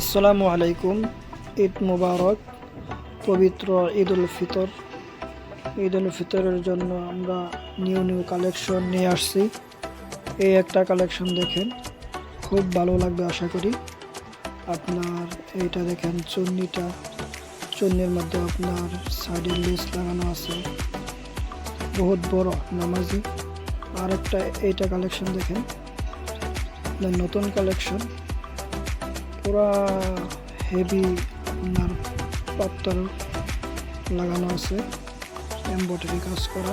আসসালামু আলাইকুম। ঈদ মুবারক। পবিত্র ঈদ উল ফিতরের জন্য আমরা নিউ কালেকশন নিয়ে আসছি। এই একটা কালেকশন দেখেন, খুব ভালো লাগবে আশা করি। আপনার এইটা দেখেন, চুন্নির মধ্যে আপনার সাইডের লেস লাগানো আছে, বহুত বড় নামাজি। আর একটা এইটা কালেকশন দেখেন, নতুন কালেকশন, পুরা হেভি আপনার পাত্তর লাগানো আছে, এমব্রয়ডারি কাজ করা।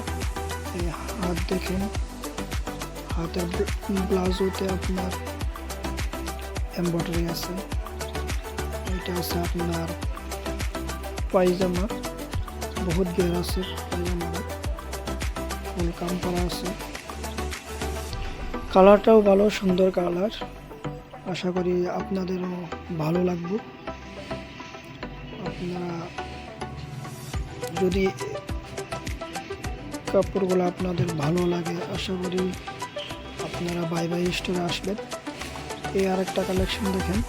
এই হাত দেখেন, হাতের ব্লাউজতে আপনার এমব্রয়ডারি আছে। এটা আছে আপনার পায়জামা, বহুত গের আছে পায়জামার, ফুল কাম করা আছে। কালারটাও ভালো, সুন্দর কালার। আশা করি আপনাদেরও ভালো লাগবে। আপনারা যদি কাপড়গুলো আপনাদের ভালো লাগে, আশা করি আপনারা বাই স্টোরে আসবেন। এই আরেকটা কালেকশন দেখেন,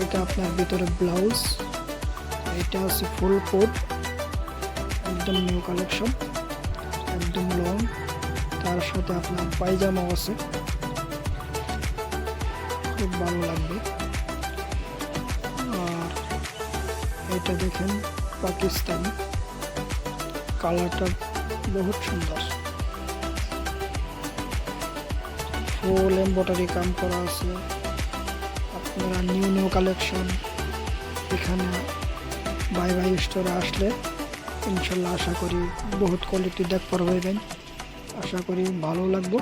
এটা আপনার ভিতরে ব্লাউজ, এটা আছে ফুল কোট, একদম নিউ কালেকশন, একদম লং। তার সাথে আপনার পায়জামাও আছে, খুব ভালো লাগবে। আর এটা দেখেন পাকিস্তানি, কালারটা বহুত সুন্দর, ফুল এমব্রয়ডারি কাম করা আছে। আপনারা নিউ কালেকশন এখানে বাই স্টোরে আসলে ইনশাল্লাহ আশা করি বহুত কোয়ালিটি দেখতে পারবেন। আশা করি ভালো লাগবে,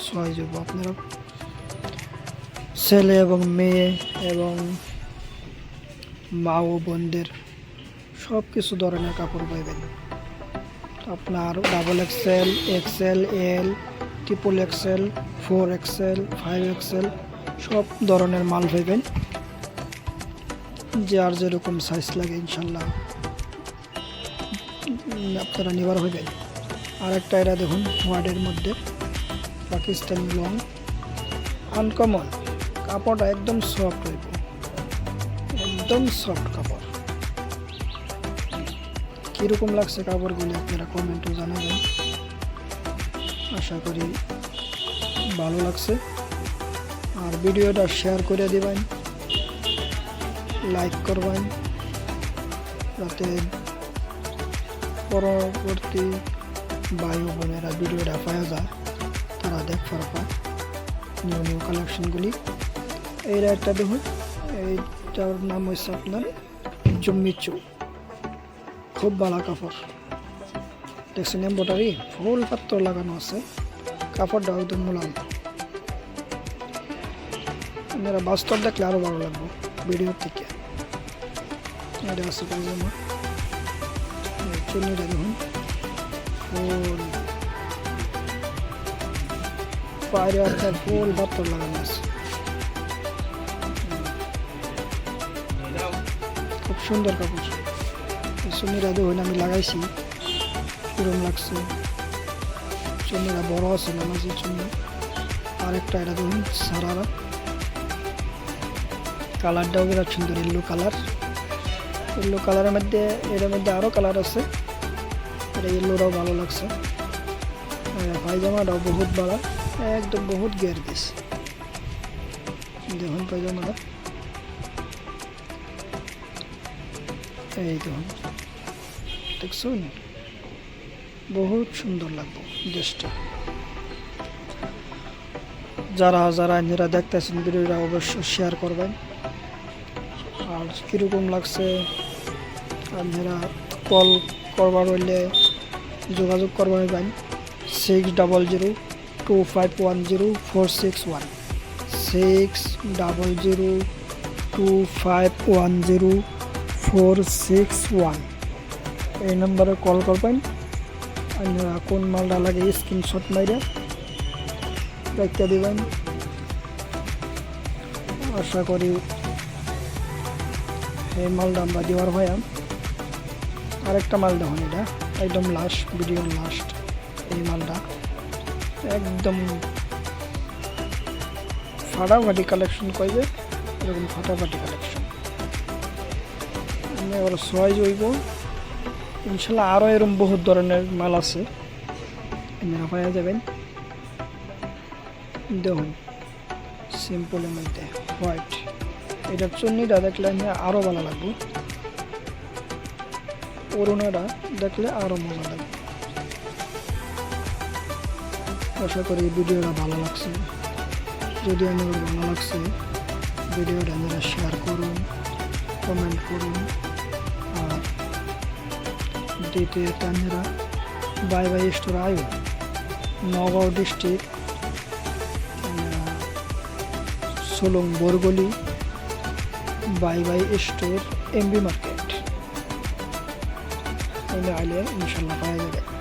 সবাই যাব। আপনারা ছেলে এবং মেয়ে এবং মা ও বোনদের সব কিছু ধরনের কাপড় পাইবেন। আপনার ডাবল এক্সেল, এক্সেল, এল, ট্রিপল এক্সেল, 4XL, 5XL সব ধরনের মাল পাইবেন, যার যেরকম সাইজ লাগে ইনশাল্লাহ আপনারা নেবার হইবেন। আর একটা এটা দেখুন, হোয়াইটের মধ্যে পাকিস্তানি লং, আনকমন কাপড়টা, একদম সফট হইব, একদম সফট কাপড়। কীরকম লাগছে কাপড়গুলি আপনারা কমেন্টে জানাবেন। আশা করি ভালো লাগছে। আর ভিডিওটা শেয়ার করে দিবেন, লাইক করবেন, যাতে পরবর্তী ভাই ও বোনেরা ভিডিওটা পাওয়া যায়, তারা দেখতে পায় নিউ কালেকশনগুলি। এই একটা দেখুন, এইটার নাম হচ্ছে আপনার জম্মিচু, খুব ভালো কাপড়। দেখছেন এমব্রয়ডারি ফুল পাত্তর লাগানো আছে, কাপড়টা একদম মোলাম। আপনারা বাস্তব দেখলে আরো ভালো লাগবে ভিডিওর থেকে। এটা আছে পায়জামা, চুন্নিটা দেখুন, ফুল পায়ের আপনার ফুল পাত্তর লাগানো আছে, খুব সুন্দর কাপড়। চুন্নিটা দেখুন, আমি লাগাইছি, কিরম লাগছে। চুন্নিটা বড় আছে, নামাজি চুন্নি। আরেকটা এটা দেখুন সারারা, কালারটাও বিরাট সুন্দর, ইয়েলো কালারের মধ্যে, এর মধ্যে আরও কালার আছে। এটা ইয়েলোটাও ভালো লাগছে। পায়জামাটাও বহুত ভালো, একদম বহুত গের দিস। দেখুন পায়জামাটা, এই দেখুন, দেখছুন, বহুত সুন্দর লাগবে ড্রেসটা। যারা নিজেরা দেখতেছেন ভিডিওটা অবশ্যই শেয়ার করবেন। আর কীরকম লাগছে আপনারা কল করবার হইলে যোগাযোগ করবার হইবেন 6002510461, 6002510461। এই নম্বরে কল করবেন। আপনারা কোন মালটা লাগে স্ক্রিনশট মাইরে দেখতে দিবেন। আশা করি এই মালটা আমরা দেওয়ার ভাইয়া। আরেকটা মাল দেখুন, এটা একদম লাস্ট, ভিডিওর লাস্ট। এই মালটা একদম ফাটাফাটি কালেকশন, কইবে এরকম ফাটাফাটি কালেকশন। ওরা সোয়াইজ হইব ইনশাল্লাহ। আরও এরকম বহুত ধরনের মাল আছে, আপনারা পাওয়া যাবেন। দেখুন সিম্পলের মধ্যে হোয়াইট, এটার চুন্নিটা দেখলে আরও ভালো লাগবে, অরুণাটা দেখলে আরও মজা লাগবে। আশা করি ভিডিওটা ভালো লাগছে। যদি আমার ভালো লাগছে ভিডিওটা আপনারা শেয়ার করুন, কমেন্ট করুন, আর দ্বিতীয়ত আপনারা বাই বাই স্টোর আয়ু নগাঁও ডিস্ট্রিক্ট সোলং বরগলি buy buy store MB market আইলে ইনশাল্লাহ পাওয়া যাবে।